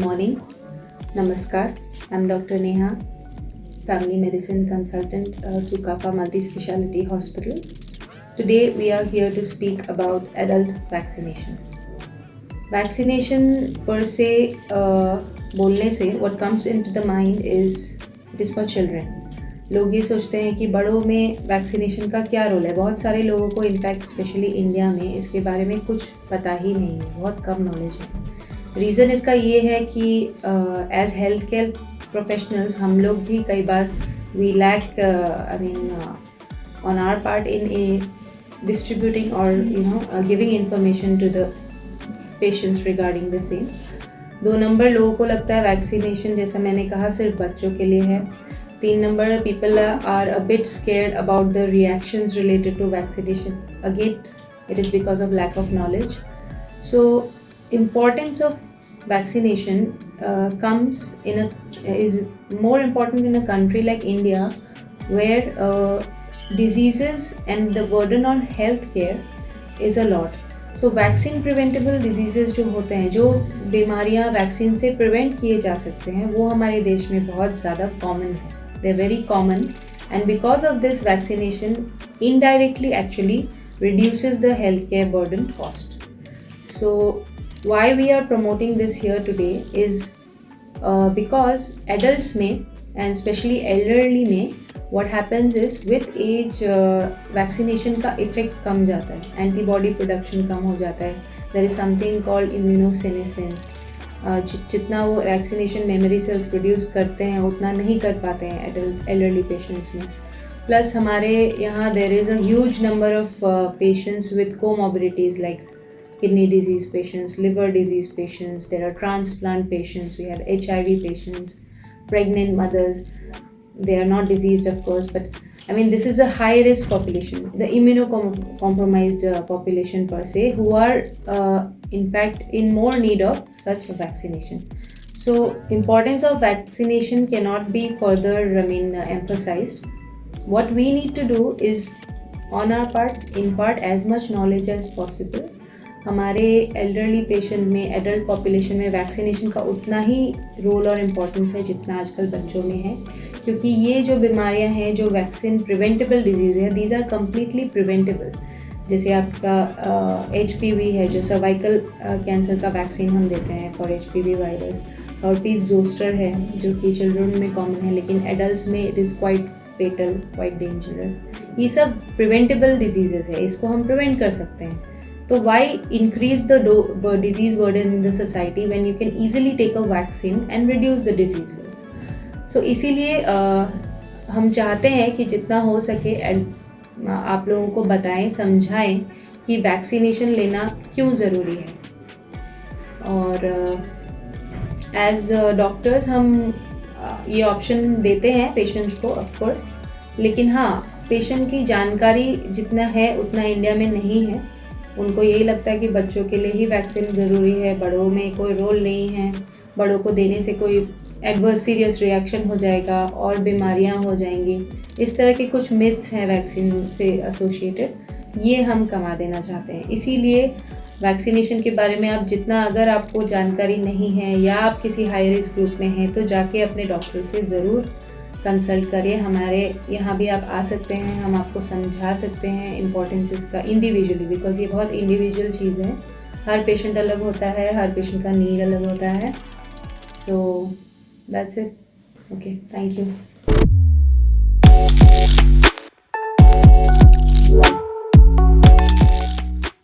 morning. Namaskar. I'm Dr. Neha, Family Medicine Consultant, Sukapa Multi-Speciality Hospital. Today we are here to speak about adult vaccination. Vaccination per se, बोलने से what comes into the mind is it is for children. लोग ये सोचते हैं कि बड़ों में vaccination का क्या रोल है. बहुत सारे लोगों को इनफैक्ट स्पेशली इंडिया में इसके बारे में कुछ पता ही नहीं है, बहुत कम नॉलेज है. रीज़न इसका ये है कि एज हेल्थ केयर प्रोफेशनल्स हम लोग भी कई बार we lack on our part in distributing और giving information to the patients regarding the same. 2 number लोगों को लगता है वैक्सीनेशन, जैसा मैंने कहा, सिर्फ बच्चों के लिए है. 3 number people are a bit scared about the reactions related to vaccination. Again, it is because of lack of knowledge. So, importance of vaccination is more important in a country like India, where diseases and the burden on healthcare is a lot. So, vaccine preventable diseases जो होते हैं, जो बीमारियां vaccine से prevent किए जा सकते हैं, वो हमारे देश में बहुत ज़्यादा कॉमन है. They're very common, and because of this, vaccination indirectly actually reduces the healthcare burden cost. So why we are promoting this here today is because adults में and especially elderly में what happens is with age vaccination का effect कम जाता है, antibody production कम हो जाता है. There is something called immunosenescence. जितना वो वैक्सीनेशन मेमोरी सेल्स प्रोड्यूस करते हैं उतना नहीं कर पाते हैं एल्डरली पेशेंट्स में. प्लस हमारे यहाँ there is a huge number of patients with comorbidities like kidney disease patients, liver disease patients, there are transplant patients, we have HIV patients, pregnant mothers. They are not diseased of course, but I mean this is a high risk population, the immunocompromised population per se, who are in fact in more need of such a vaccination. So importance of vaccination cannot be further emphasized. What we need to do is on our part impart as much knowledge as possible. हमारे elderly patient में, adult population में vaccination का उतना ही role और importance है जितना आजकल बच्चों में है, क्योंकि ये जो बीमारियां हैं, जो वैक्सीन प्रिवेंटेबल डिजीज़ है, दीज आर कम्प्लीटली प्रिवेंटेबल. जैसे आपका HPV है, जो सर्वाइकल कैंसर का वैक्सीन हम देते हैं for HPV virus. Herpes zoster है जो कि चिल्ड्रन में कॉमन है, लेकिन एडल्ट्स में it is quite fatal, quite dangerous. ये सब प्रिवेंटेबल डिजीज़ है, इसको हम प्रिवेंट कर सकते हैं. तो why increase the disease burden in the society when you can easily take a vaccine and reduce the disease load? So इसीलिए हम चाहते हैं कि जितना हो सके आप लोगों को बताएं, समझाएं कि वैक्सीनेशन लेना क्यों ज़रूरी है. और एज डॉक्टर्स हम ये ऑप्शन देते हैं पेशेंट्स को ऑफ कोर्स, लेकिन हाँ, पेशेंट की जानकारी जितना है उतना इंडिया में नहीं है. उनको यही लगता है कि बच्चों के लिए ही वैक्सीन ज़रूरी है, बड़ों में कोई रोल नहीं है, बड़ों को देने से कोई एडवर्स सीरियस रिएक्शन हो जाएगा और बीमारियां हो जाएंगी. इस तरह के कुछ मिथ्स हैं वैक्सीन से एसोसिएटेड, ये हम कमा देना चाहते हैं. इसीलिए वैक्सीनेशन के बारे में आप जितना, अगर आपको जानकारी नहीं है या आप किसी हाई रिस्क ग्रुप में हैं, तो जाके अपने डॉक्टर से ज़रूर कंसल्ट करिए. हमारे यहाँ भी आप आ सकते हैं, हम आपको समझा सकते हैं इम्पोर्टेंस इसका इंडिविजुअली, बिकॉज ये बहुत इंडिविजुअल चीज़ है. हर पेशेंट अलग होता है, हर पेशेंट का नीड अलग होता है. So that's it. Okay, thank you.